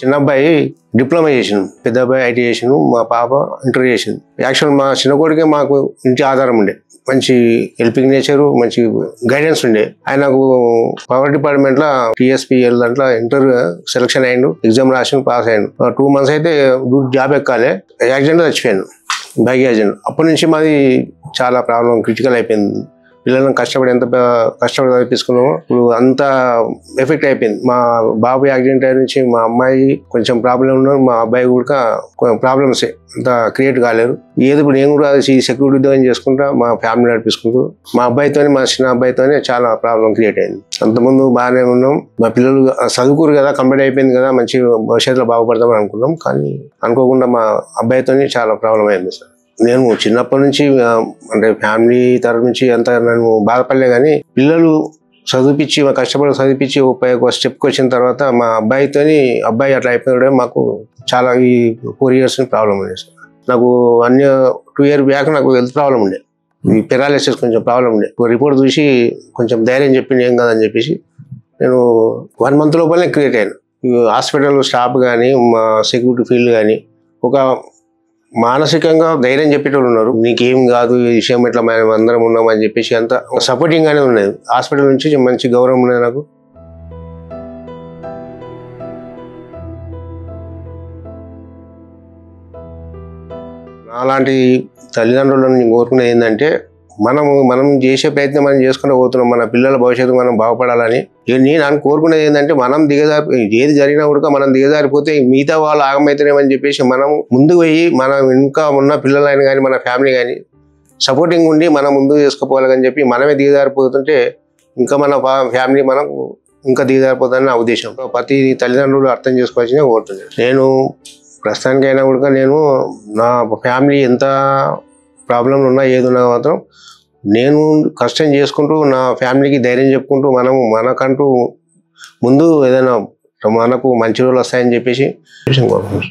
చిన్న అబ్బాయి డిప్లొమా చేసిండు, పెద్ద అబ్బాయి ఐటీ చేసిండు, మా పాప ఇంటర్ చేసింది. యాక్చువల్ మా చిన్న కొడుకే మాకు ఇంటి ఆధారం ఉండే, మంచి హెల్పింగ్ నేచరు, మంచి గైడెన్స్ ఉండే. ఆయనకు పవర్ డిపార్ట్మెంట్ లో టీఎస్పీఎల్ దాంట్లో ఇంటర్ సెలక్షన్ అయ్యిండు, ఎగ్జామ్ రాసి పాస్ అయ్యిండు. 2 months అయితే జాబ్ ఎక్కాలి, యాక్సిడెంట్ చచ్చిపోయాను, బైక్ యాక్సిడెంట్. అప్పటి నుంచి మాది చాలా ప్రాబ్లం క్రిటికల్ అయిపోయింది. పిల్లలను కష్టపడి ఎంత కష్టపడి చదివించుకున్నామో ఇప్పుడు అంత ఎఫెక్ట్ అయిపోయింది. మా బాబు యాక్సిడెంట్ అయిన నుంచి మా అమ్మాయి కొంచెం ప్రాబ్లం ఉన్నారు, మా అబ్బాయి కూడా ప్రాబ్లమ్స్ అంత క్రియేట్ కాలేరు. ఏది ఇప్పుడు నేను కూడా సెక్యూరిటీ ఉద్యోగం చేసుకుంటా మా ఫ్యామిలీ నడిపించుకుంటూ, మా అబ్బాయితోనే మా చిన్న అబ్బాయితోనే చాలా ప్రాబ్లం క్రియేట్ అయింది. అంతకుముందు బాగానే ఉన్నాం, మా పిల్లలు చదువుకోరు కదా, కంప్లీట్ అయిపోయింది కదా, మంచి భవిష్యత్తులో బాగుపడతామని అనుకున్నాం. కానీ అనుకోకుండా మా అబ్బాయితోనే చాలా ప్రాబ్లం అయింది సార్. నేను చిన్నప్పటి నుంచి అంటే ఫ్యామిలీ తరఫు నుంచి అంత నేను బాధపడలే, కానీ పిల్లలు చదివించి కష్టపడి చదివించి ఒక స్టెప్కి వచ్చిన తర్వాత మా అబ్బాయి అట్లా అయిపోయినా మాకు చాలా ఈ 4 years ప్రాబ్లం ఉంది సార్. నాకు 2 years బ్యాక్ నాకు హెల్త్ ప్రాబ్లం ఉండే, ఈ పెరాలిసిస్ కొంచెం ప్రాబ్లం ఉండే. రిపోర్ట్ చూసి కొంచెం ధైర్యం చెప్పింది, ఏం కాదని చెప్పేసి నేను 1 month లోపలనే క్రియేట్ అయ్యాను. హాస్పిటల్ స్టాఫ్ కానీ మా సెక్యూరిటీ ఫీల్డ్ కానీ ఒక మానసికంగా ధైర్యం చెప్పేటోళ్ళు ఉన్నారు. నీకేం కాదు, ఈ విషయం ఇట్లా మేము అందరం ఉన్నామని చెప్పేసి అంత సపోర్టింగ్ గానే ఉన్నది. హాస్పిటల్ నుంచి మంచి గౌరవం ఉన్నది నాకు. అలాంటి తల్లిదండ్రులను కోరుకునేది ఏంటంటే మనం చేసే ప్రయత్నం మనం చేసుకుంటూ పోతున్నాం, మన పిల్లల భవిష్యత్తు మనం బాగుపడాలని. నేను కోరుకునేది ఏంటంటే మనం ఏది జరిగినా కూడా మనం దిగజారిపోతే మిగతా వాళ్ళు ఆగమవుతారేమని చెప్పేసి మనం ముందుకు పోయి మనం ఇంకా ఉన్న పిల్లలైనా కానీ మన ఫ్యామిలీ కానీ సపోర్టింగ్ ఉండి మనం ముందుకు చేసుకుపోవాలని చెప్పి మనమే దిగజారిపోతుంటే ఇంకా మన ఫ్యామిలీ మనం ఇంకా దిగజారిపోతుందని నా ఉద్దేశం. ప్రతి తల్లిదండ్రులు అర్థం చేసుకోవాల్సిందే కోరుతుంది. నేను ప్రస్తుతానికైనా కూడా నేను నా ఫ్యామిలీ ఎంత ప్రాబ్లంలు ఉన్నా ఏది ఉన్నా మాత్రం నేను కష్టం చేసుకుంటూ నా ఫ్యామిలీకి ధైర్యం చెప్పుకుంటూ మనకంటూ ముందు ఏదైనా మనకు మంచి రోజులు వస్తాయని చెప్పేసి కోరుకుంటున్నాను.